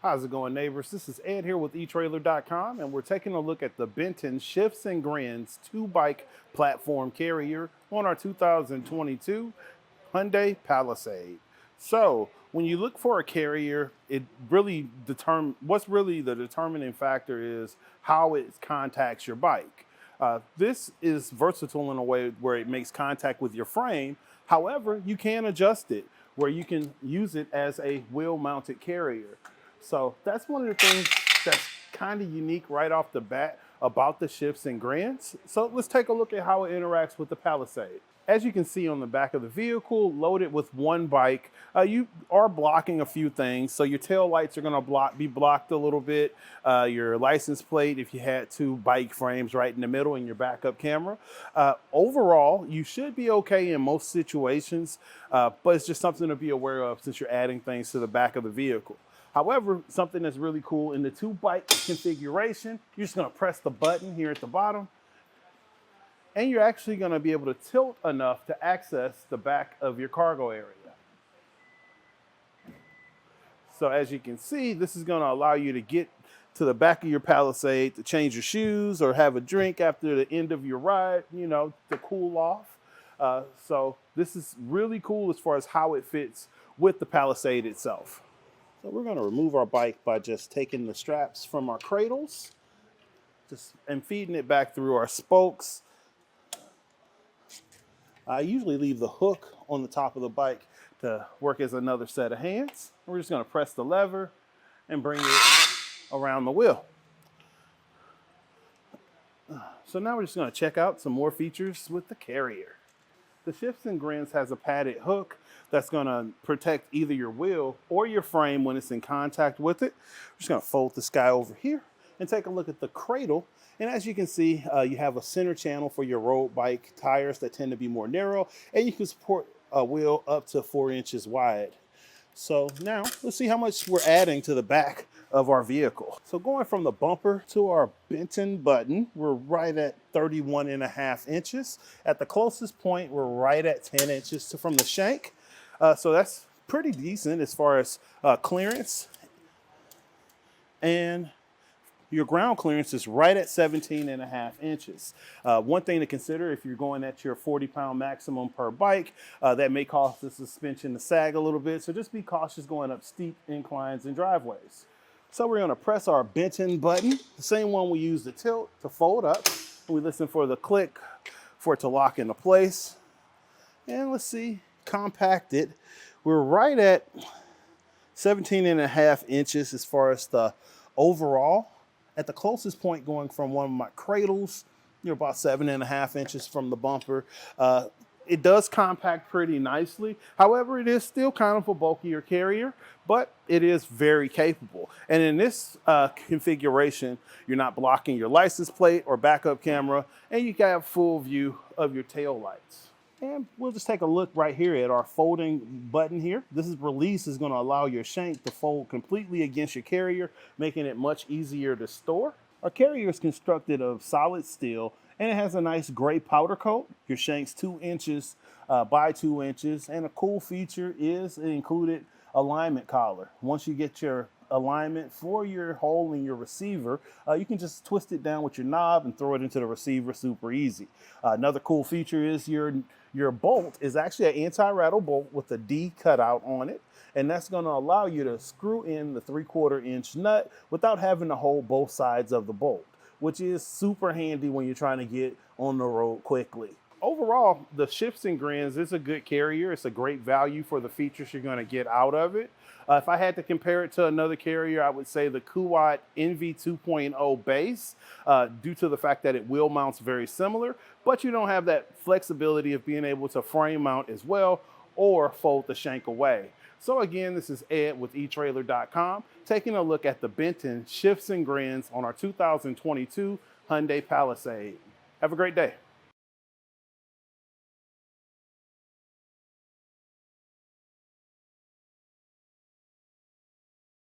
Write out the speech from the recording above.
How's it going, neighbors? This is Ed here with eTrailer.com, and we're taking a look at the Benton Shifts and Grins 2-bike platform carrier on our 2022 Hyundai Palisade. So, when you look for a carrier, it really what's really the determining factor is how it contacts your bike. This is versatile in a way where it makes contact with your frame. However, you can adjust it where you can use it as a wheel-mounted carrier. So that's one of the things that's kind of unique right off the bat about the Shifts and Grins. So let's take a look at how it interacts with the Palisade. As you can see on the back of the vehicle, loaded with one bike, you are blocking a few things. So your tail lights are going to be blocked a little bit. Your license plate, if you had two bike frames right in the middle, and your backup camera. Overall, you should be okay in most situations, but it's just something to be aware of since you're adding things to the back of the vehicle. However, something that's really cool in the 2-bike configuration, you're just going to press the button here at the bottom, and you're actually going to be able to tilt enough to access the back of your cargo area. So as you can see, this is going to allow you to get to the back of your Palisade to change your shoes or have a drink after the end of your ride, to cool off. So this is really cool as far as how it fits with the Palisade itself. So we're going to remove our bike by just taking the straps from our cradles and feeding it back through our spokes. I usually leave the hook on the top of the bike to work as another set of hands. We're just going to press the lever and bring it around the wheel. So now we're just going to check out some more features with the carrier. The Shifts and Grins has a padded hook that's going to protect either your wheel or your frame when it's in contact with it. We're just going to fold this guy over here and take a look at the cradle. And as you can see, you have a center channel for your road bike tires that tend to be more narrow, and you can support a wheel up to 4 inches wide. So now let's see how much we're adding to the back of our vehicle. So going from the bumper to our Benton button, we're right at 31.5 inches. At the closest point, we're right at 10 inches from the shank. So that's pretty decent as far as clearance. And your ground clearance is right at 17.5 inches. One thing to consider if you're going at your 40-pound maximum per bike, that may cause the suspension to sag a little bit. So just be cautious going up steep inclines and driveways. So we're going to press our Benton button, the same one we use to tilt to fold up. And we listen for the click for it to lock into place. And let's see, compacted. We're right at 17.5 inches as far as the overall. At the closest point going from one of my cradles, you're about 7.5 inches from the bumper. It does compact pretty nicely. However, it is still kind of a bulkier carrier, but it is very capable. And in this configuration, you're not blocking your license plate or backup camera, and you can have full view of your tail lights. And we'll just take a look right here at our folding button here. This release is going to allow your shank to fold completely against your carrier, making it much easier to store. Our carrier is constructed of solid steel, and it has a nice gray powder coat. Your shank's 2 inches by 2 inches, and a cool feature is an included alignment collar. Once you get your alignment for your hole in your receiver, you can just twist it down with your knob and throw it into the receiver super easy. Another cool feature is your bolt is actually an anti-rattle bolt with a D cutout on it, and that's going to allow you to screw in the 3/4 inch nut without having to hold both sides of the bolt, which is super handy when you're trying to get on the road quickly. Overall, the Shifts and Grins is a good carrier. It's a great value for the features you're going to get out of it. If I had to compare it to another carrier, I would say the Kuat NV 2.0 base, due to the fact that it wheel mounts very similar, but you don't have that flexibility of being able to frame mount as well or fold the shank away. So again, this is Ed with eTrailer.com, taking a look at the Benton Shifts and Grins on our 2022 Hyundai Palisade. Have a great day.